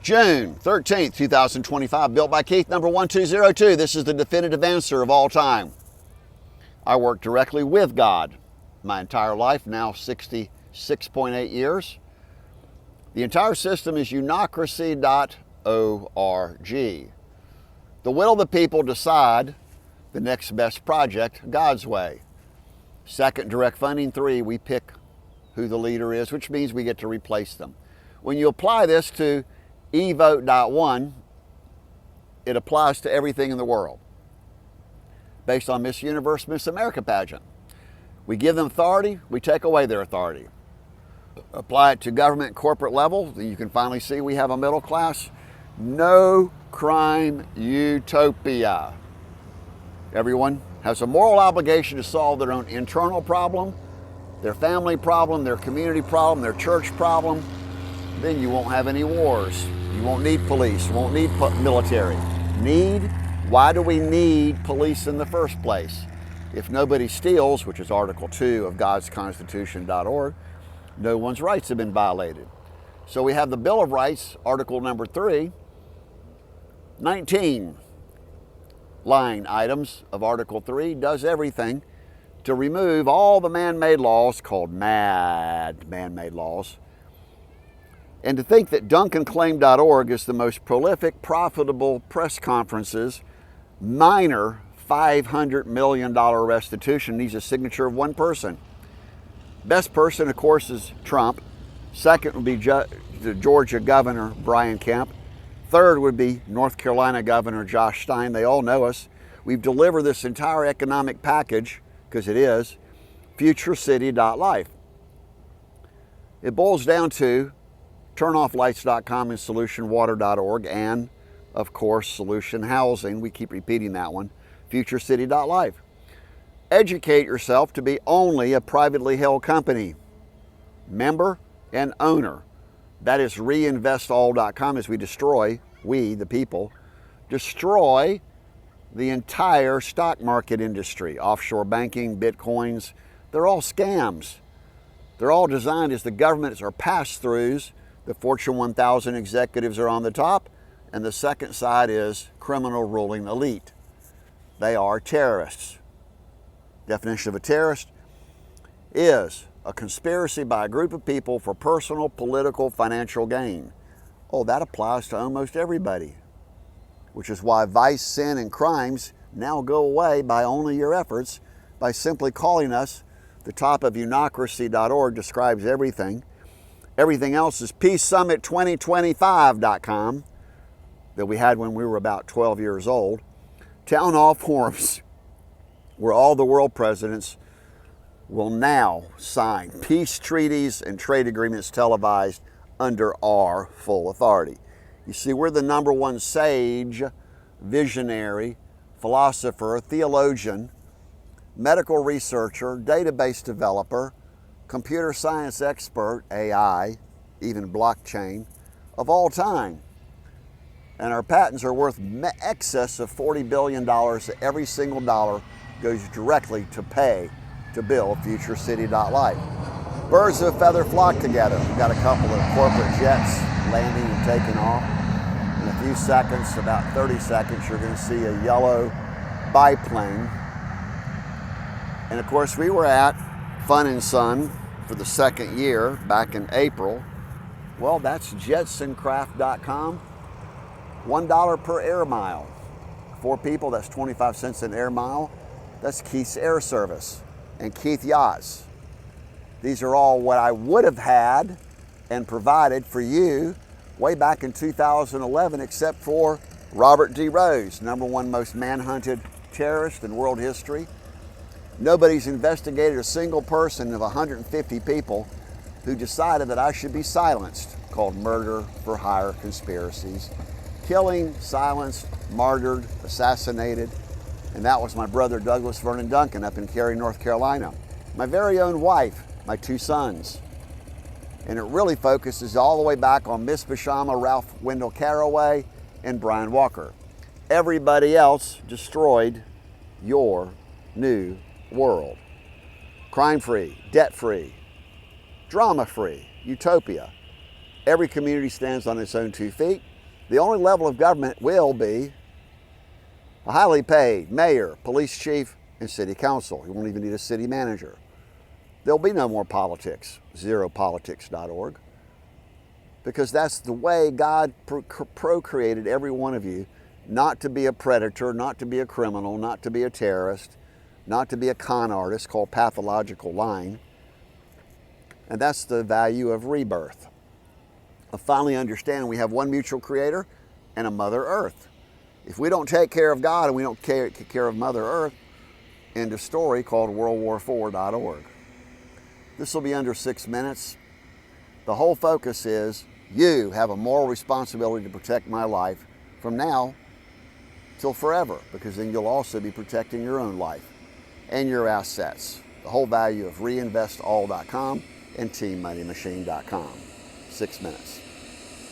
June 13th, 2025, built by Keith, number 1202. This is the definitive answer of all time. I work directly with God my entire life, now 66.8 years. The entire system is unocracy.org. The will of the people decide the next best project God's way. Second, direct funding. 3, we pick who the leader is, which means we get to replace them. When you apply this to EVOTE.one, it applies to everything in the world. Based on Miss Universe, Miss America pageant. We give them authority, we take away their authority. Apply it to government and corporate level, you can finally see we have a middle class. No crime utopia. Everyone has a moral obligation to solve their own internal problem, their family problem, their community problem, their church problem. Then you won't have any wars. You won't need police, you won't need military. Why do we need police in the first place? If nobody steals, which is Article 2 of Gods Constitution.org, no one's rights have been violated. So we have the Bill of Rights, Article number 3, 19 line items of Article 3 does everything to remove all the man-made laws called man-made laws. And to think that DuncanClaim.org is the most prolific, profitable press conferences, minor $500 million restitution needs a signature of one person. Best person, of course, is Trump. Second would be the Georgia Governor Brian Kemp. Third would be North Carolina Governor Josh Stein. They all know us. We've delivered this entire economic package, because it is, futurecity.life. It boils down to turnofflights.com and solutionwater.org and, of course, Solution Housing. We keep repeating that one, futurecity.life. Educate yourself to be only a privately held company, member and owner. That is reinvestall.com as we the people, destroy the entire stock market industry. Offshore banking, bitcoins, they're all scams. They're all designed as the governments are pass-throughs. The Fortune 1000 executives are on the top, and the second side is criminal ruling elite. They are terrorists. Definition of a terrorist is a conspiracy by a group of people for personal, political, financial gain. Oh, that applies to almost everybody, which is why vice, sin, and crimes now go away by only your efforts, by simply calling us. The top of unocracy.org describes everything. Everything else is peacesummit2025.com that we had when we were about 12 years old. Town hall forums where all the world presidents will now sign peace treaties and trade agreements televised under our full authority. You see, we're the number one sage, visionary, philosopher, theologian, medical researcher, database developer, computer science expert, AI, even blockchain, of all time. And our patents are worth excess of $40 billion. Every single dollar goes directly to pay to build futurecity.life. Birds of a feather flock together. We've got a couple of corporate jets landing and taking off. In a few seconds, about 30 seconds, you're going to see a yellow biplane. And of course, we were at Fun and Sun for the second year back in April. Well, that's jetsoncraft.com. $1 per air mile. 4 people, that's 25 cents an air mile. That's Keith's Air Service and Keith Yachts. These are all what I would have had and provided for you way back in 2011, except for Robert D. Rose, #1 most manhunted terrorist in world history. Nobody's investigated a single person of 150 people who decided that I should be silenced, called murder for hire conspiracies. Killing, silenced, martyred, assassinated, and that was my brother Douglas Vernon Duncan up in Cary, North Carolina. My very own wife, my 2 sons. And it really focuses all the way back on Miss Bashama, Ralph Wendell Carraway, and Brian Walker. Everybody else destroyed your new world. Crime-free, debt-free, drama-free, utopia. Every community stands on its own 2 feet. The only level of government will be a highly paid mayor, police chief, and city council. You won't even need a city manager. There'll be no more politics, zeropolitics.org, because that's the way God procreated every one of you, not to be a predator, not to be a criminal, not to be a terrorist, not to be a con artist called pathological lying. And that's the value of rebirth, of finally understanding we have one mutual creator and a Mother Earth. If we don't take care of God and we don't take care of Mother Earth, end of story, called worldwar4.org. This will be under 6 minutes. The whole focus is you have a moral responsibility to protect my life from now till forever, because then you'll also be protecting your own life and your assets. The whole value of reinvestall.com and teammoneymachine.com. 6 minutes.